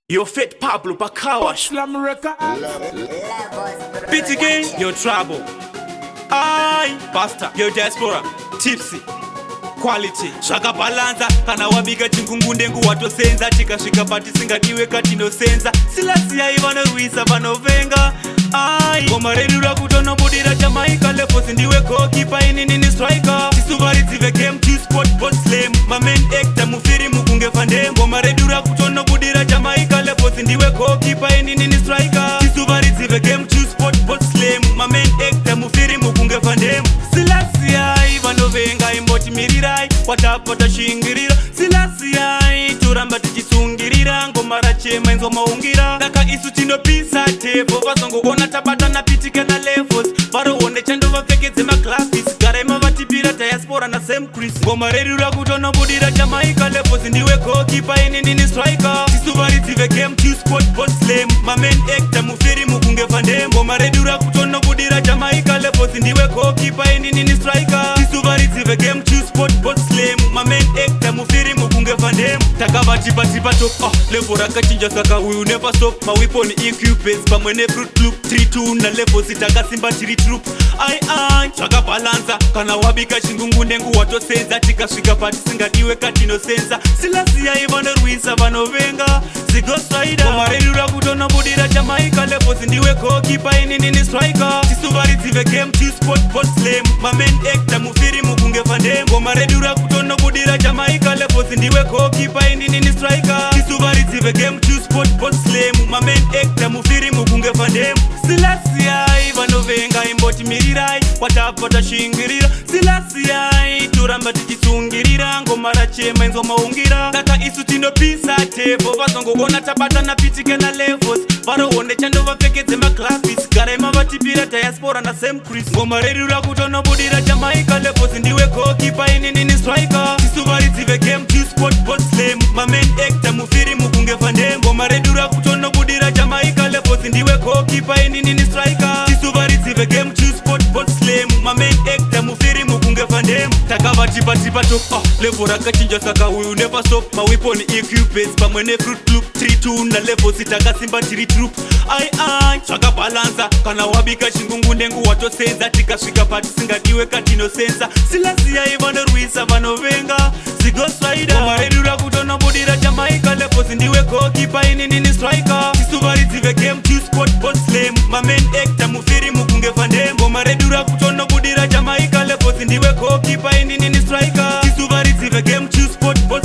Yo fit Pablo Pakawa Slam record. PTK, yo trouble. Aye, Pastor, yo diaspora. Tipsy quality Shaka balanza kana wabiga chingungunde ngu watosenza tikashika pati singadiwe kati no senza silasiya ivano ruisa vanovenga ai gomaredura kutono budira Jamaica lefos ndiwe goalkeeper ini striker tisuvaridzive game to sport bot slam my main actor mufiri mukunge fandem gomaredura kutono budira Jamaica lefos ndiwe goalkeeper ini striker tisuvaridzive game to sport bot slam my main actor mufiri mukunge fandem silasiya ivanovenga imboti mirirai watapota shingirira silasiya turamba tichisungirira ngomara chema inzo maungira daka isu tinopisa tepo vasongogona tabata na pitike na levels varoone chando vapfekedze maclasses garaima vatipira diaspora na same Chris ngoma redura kutono budira Jamaica levels ndiwe goalkeeper ini striker tisuvaridzive game to sport bot slam my main actor mufiri mukunge fandem ngoma redura kutono budira Jamaica levels ndiwe goalkeeper ini striker tisuvaridzive game to sport bot slam my main actor mufiri mukunge fandem takavatipa top level rakachinja saka uyu never stop my weapon equipments pamwe ne fruit loop 3-2 na levels takasimba tiri troop ai chakabalanza kana wabika chingungunde ngu watosenza tikasvika pati singadiwe kati no senza silasiya ivanoruisa vanovenga zigoswaida gomaredura kutono budira Jamaica levels ndiwe goalkeeper ini striker tisuvaridzive game to sport bot slam my main actor mufiri mukunge fandem gomaredura kutono budira Jamaica levels ndiwe goalkeeper ini striker tisuvaridzive game to sport bot slam my main actor mufiri mukunge fandem silasiya ivanovenga imboti mirirai watapota shingirira silasiya turamba tichisungirira ngomara chema inzo maungira daka isu tinopisa tepo vasongogona tabata na pitike na levels varoone chando vapfekedze maclasses garaima vatipira diaspora na same Chris ngoma redura kutono budira Jamaica levels ndiwe goalkeeper ini striker tisuvaridzive game to sport bot slam my main actor mufiri mukunge fandem ngoma redura kutono budira Jamaica levels ndiwe goalkeeper ini striker tisuvaridzive game to sport bot slam my main actor mufiri mukunge fandem takavatipa top level rakachinja saka uyu never stop my weapon equipments pamwe ne fruit loop 3-2 na levels takasimba tiri troop ai chakabalanza kana wabika chingungunde ngu watosenza tikasvika pati singadiwe kati no senza silasiya ivanoruisa vanovenga zigoswaida gomaredura kutono budira Jamaica levels ndiwe goalkeeper ini striker tisuvaridzive game to sport bot slam my main actor mufiri mukunge fandem gomaredura kutono budira Jamaica levels ndiwe goalkeeper ini striker tisuvaridzive game to sport bot